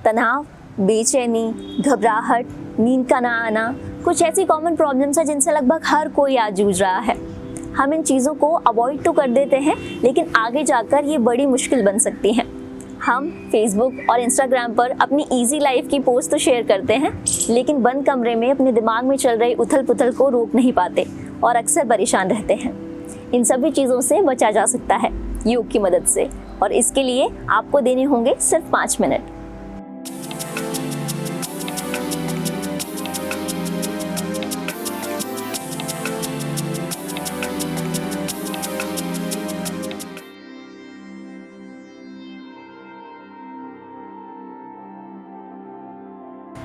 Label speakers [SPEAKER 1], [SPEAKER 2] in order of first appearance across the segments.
[SPEAKER 1] तनाव, बेचैनी, घबराहट, नींद का ना आना कुछ ऐसी कॉमन प्रॉब्लम्स हैं जिनसे लगभग हर कोई आज जूझ रहा है। हम इन चीज़ों को अवॉइड तो कर देते हैं, लेकिन आगे जाकर ये बड़ी मुश्किल बन सकती हैं। हम फेसबुक और इंस्टाग्राम पर अपनी इजी लाइफ की पोस्ट तो शेयर करते हैं, लेकिन बंद कमरे में अपने दिमाग में चल रही उथल पुथल को रोक नहीं पाते और अक्सर परेशान रहते हैं। इन सभी चीज़ों से बचा जा सकता है योग की मदद से, और इसके लिए आपको देने होंगे सिर्फ 5 minute.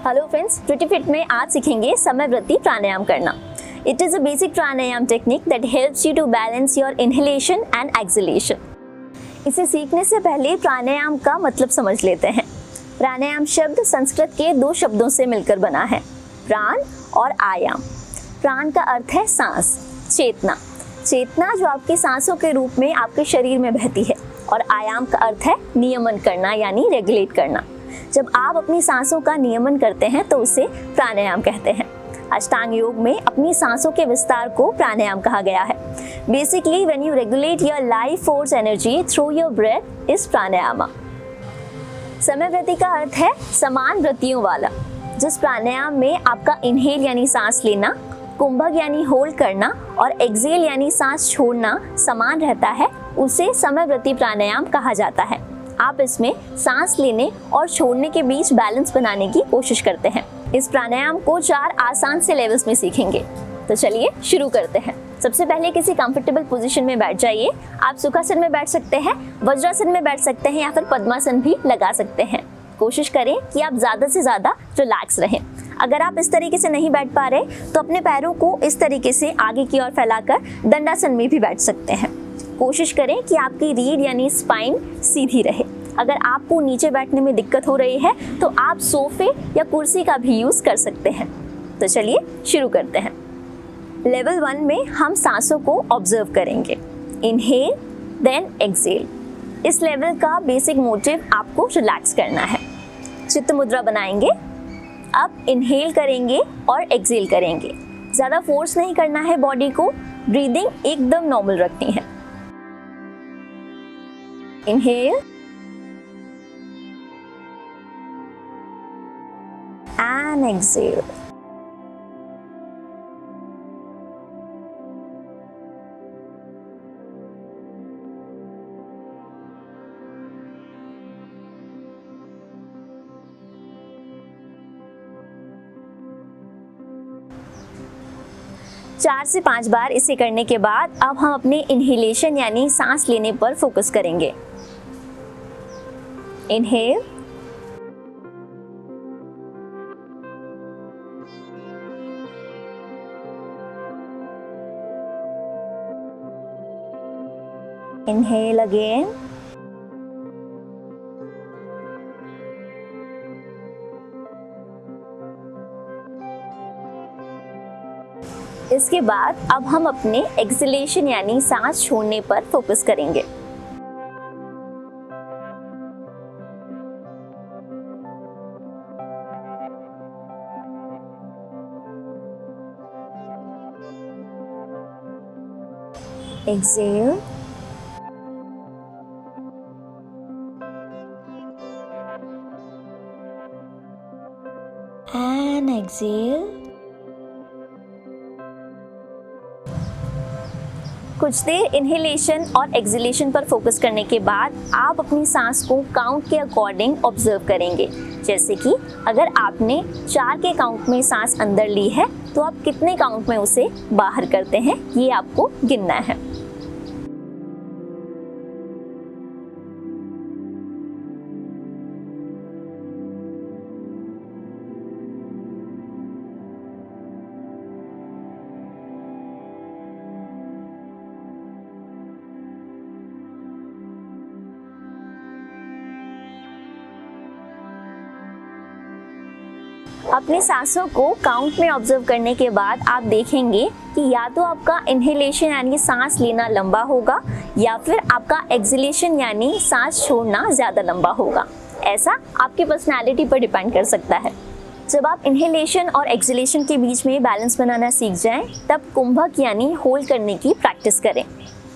[SPEAKER 1] Hello friends, pretty fit में आज सीखेंगे समयवृत्ति प्राणायाम करना। It is a basic pranayama technique that helps you to balance your inhalation and exhalation. इसे सीखने से पहले प्राणायाम का मतलब समझ लेते हैं। प्राणायाम शब्द संस्कृत के 2 शब्दों से मिलकर बना है, प्राण और आयाम। प्राण का अर्थ है सांस, चेतना। चेतना जो आपकी सांसों के रूप में आपके शरीर में बहती है, और आयाम का अर्थ है नियमन करना यानी रेगुलेट करना। जब आप अपनी सांसों का नियमन करते हैं तो उसे प्राणायाम कहते हैं। अष्टांग योग में अपनी सांसों के विस्तार को प्राणायाम कहा गया है। Basically when you regulate your life force energy through your breath is pranayama. समयवृत्ति का अर्थ है समान वृत्तियों वाला। जिस प्राणायाम में आपका इनहेल यानी सांस लेना, कुंभक यानी होल्ड करना और एक्सेल यानी सांस छोड़ना समान रहता है, उसे समयवृत्ति प्राणायाम कहा जाता है। आप इसमें सांस लेने और छोड़ने के बीच बैलेंस बनाने की कोशिश करते हैं। इस प्राणायाम को 4 आसान से लेवल्स में सीखेंगे। तो चलिए शुरू करते हैं। सबसे पहले किसी कंफर्टेबल पोजीशन में बैठ जाइए। आप सुखासन में बैठ सकते हैं, वज्रासन में बैठ सकते हैं या फिर पद्मासन भी लगा सकते हैं। कोशिश करें कि आप ज़्यादा से ज़्यादा रिलैक्स रहें। अगर आप इस तरीके से नहीं बैठ पा रहे तो अपने पैरों को इस तरीके से आगे की ओर फैलाकर दंडासन में भी बैठ सकते हैं। कोशिश करें कि आपकी रीढ़ यानी स्पाइन सीधी रहे। अगर आपको नीचे बैठने में दिक्कत हो रही है तो आप सोफे या कुर्सी का भी यूज़ कर सकते हैं। तो चलिए शुरू करते हैं। लेवल 1 में हम सांसों को ऑब्जर्व करेंगे, इनहेल देन एक्सेल। इस लेवल का बेसिक मोटिव आपको रिलैक्स करना है। चित्त मुद्रा बनाएंगे। अब इनहेल करेंगे और एक्सेल करेंगे। ज़्यादा फोर्स नहीं करना है बॉडी को, ब्रीदिंग एकदम नॉर्मल रखनी है। Inhale and exhale. चार से 5 बार इसे करने के बाद अब हम अपने इनहेलेशन यानी सांस लेने पर फोकस करेंगे। इनहेल, inhale again, इसके बाद अब हम अपने एक्सहेलेशन यानी सांस छोड़ने पर फोकस करेंगे। Exhale, and exhale. कुछ देर इनहेलेशन और एक्सहेलेशन पर फोकस करने के बाद आप अपनी सांस को काउंट के अकॉर्डिंग ऑब्जर्व करेंगे। जैसे कि अगर आपने 4 के काउंट में सांस अंदर ली है तो आप कितने काउंट में उसे बाहर करते हैं, ये आपको गिनना है। अपनी सांसों को काउंट में ऑब्जर्व करने के बाद आप देखेंगे कि या तो आपका इनहेलेशन यानी सांस लेना लंबा होगा या फिर आपका एक्सहेलेशन यानी सांस छोड़ना ज़्यादा लंबा होगा। ऐसा आपकी पर्सनैलिटी पर डिपेंड कर सकता है। जब आप इनहेलेशन और एक्सहेलेशन के बीच में बैलेंस बनाना सीख जाएं, तब कुंभक यानी होल्ड करने की प्रैक्टिस करें।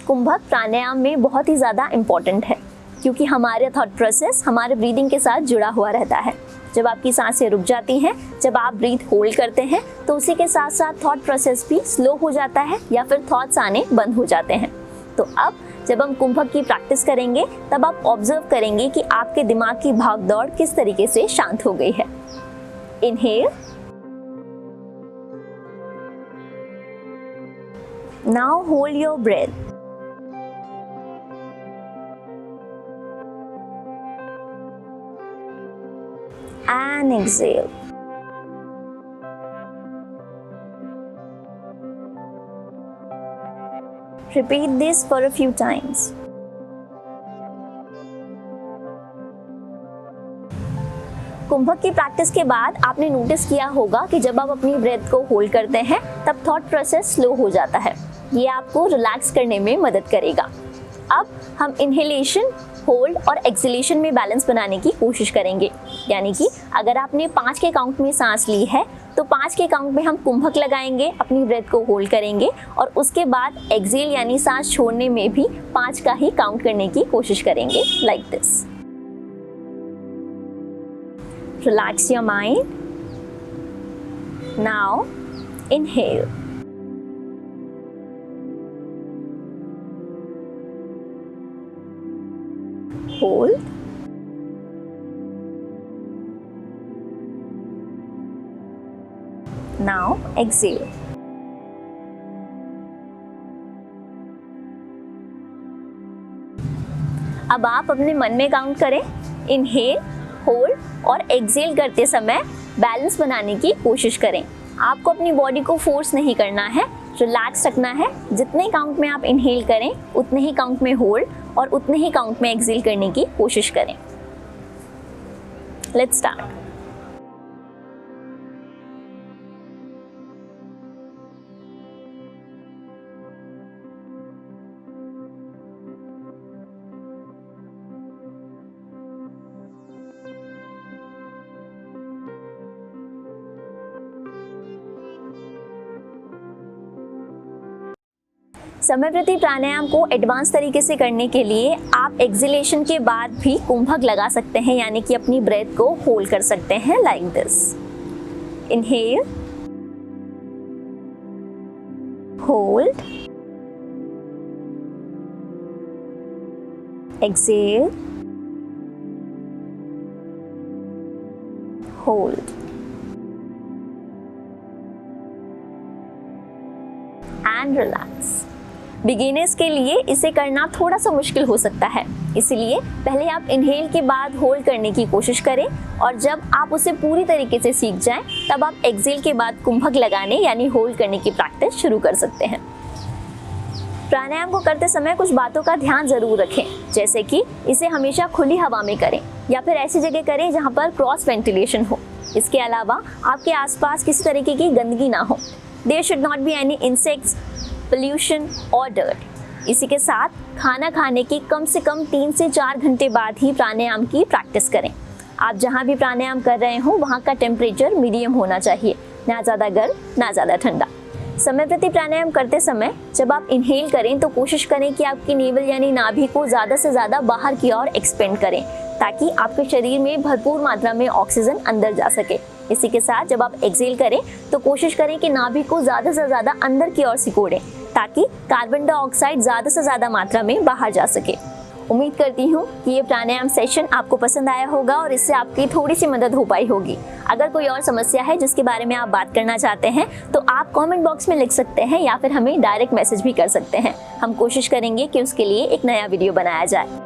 [SPEAKER 1] कुंभक प्राणायाम में बहुत ही ज़्यादा इम्पॉर्टेंट है क्योंकि हमारे थॉट प्रोसेस हमारे ब्रीदिंग के साथ जुड़ा हुआ रहता है। जब आपकी सांसें रुक जाती हैं, जब आप ब्रीथ होल्ड करते हैं, तो उसी के साथ साथ थॉट प्रोसेस भी स्लो हो जाता है या फिर थॉट्स आने बंद हो जाते हैं। तो अब जब हम कुंभक की प्रैक्टिस करेंगे, तब आप ऑब्जर्व करेंगे कि आपके दिमाग की भागदौड़ किस तरीके से शांत हो गई है। Inhale, now hold your breath, and exhale. Repeat this for a few times. कुंभक की प्रैक्टिस के बाद आपने नोटिस किया होगा कि जब आप अपनी ब्रेथ को होल्ड करते हैं, तब थॉट प्रोसेस स्लो हो जाता है। ये आपको रिलैक्स करने में मदद करेगा। अब हम इनहेलेशन, होल्ड और एक्सहेलेशन में बैलेंस बनाने की कोशिश करेंगे। यानी कि अगर आपने 5 के काउंट में सांस ली है, तो 5 के काउंट में हम कुंभक लगाएंगे, अपनी ब्रेथ को होल्ड करेंगे और उसके बाद एक्सहेल यानी सांस छोड़ने में भी 5 का ही काउंट करने की कोशिश करेंगे, like this. Relax your mind. Now inhale, hold, now exhale. अब आप अपने मन में काउंट करें। इनहेल, होल्ड और एक्सहेल करते समय बैलेंस बनाने की कोशिश करें। आपको अपनी बॉडी को फोर्स नहीं करना है, रिलैक्स रखना है। जितने काउंट में आप इनहेल करें, उतने ही काउंट में होल्ड और उतने ही काउंट में एक्सहेल करने की कोशिश करें। Let's start. समयप्रति प्राणायाम को एडवांस तरीके से करने के लिए आप एक्सहेलेशन के बाद भी कुंभक लगा सकते हैं, यानी कि अपनी ब्रेथ को होल्ड कर सकते हैं, like this. Inhale, hold, exhale, hold and relax. Beginners के लिए इसे करना थोड़ा सा मुश्किल हो सकता है, इसलिए पहले आप इनहेल के बाद होल्ड करने की कोशिश करें और जब आप उसे पूरी तरीके से सीख जाएं, तब आप एक्सहेल के बाद कुंभक लगाने यानी होल्ड करने की प्रैक्टिस शुरू कर सकते हैं। प्राणायाम को करते समय कुछ बातों का ध्यान जरूर रखें, जैसे कि इसे हमेशा खुली हवा में करें या फिर ऐसी जगह करें जहां पर क्रॉस वेंटिलेशन हो। इसके अलावा आपके आसपास किसी तरीके की गंदगी ना हो। There should not be any insects, pollution और डर्ट। इसी के साथ खाना खाने के कम से कम 3 से 4 घंटे बाद ही प्राणायाम की प्रैक्टिस करें। आप जहां भी प्राणायाम कर रहे हो वहां का टेम्परेचर मीडियम होना चाहिए, ना ज़्यादा गर्म ना ज़्यादा ठंडा। समय प्रति प्राणायाम करते समय जब आप इनहेल करें तो कोशिश करें कि आपकी नेवल यानी नाभि को ज़्यादा से ज़्यादा बाहर की ओर एक्सपेंड करें, ताकि आपके शरीर में भरपूर मात्रा में ऑक्सीजन अंदर जा सके। इसी के साथ जब आप एक्सहेल करें तो कोशिश करें कि नाभि को ज़्यादा से ज़्यादा अंदर की ओर सिकोड़ें, ताकि कार्बन डाइऑक्साइड ज़्यादा से ज़्यादा मात्रा में बाहर जा सके। उम्मीद करती हूँ कि ये प्राणायाम सेशन आपको पसंद आया होगा और इससे आपकी थोड़ी सी मदद हो पाई होगी। अगर कोई और समस्या है जिसके बारे में आप बात करना चाहते हैं तो आप कमेंट बॉक्स में लिख सकते हैं या फिर हमें डायरेक्ट मैसेज भी कर सकते हैं। हम कोशिश करेंगे कि उसके लिए एक नया वीडियो बनाया जाए।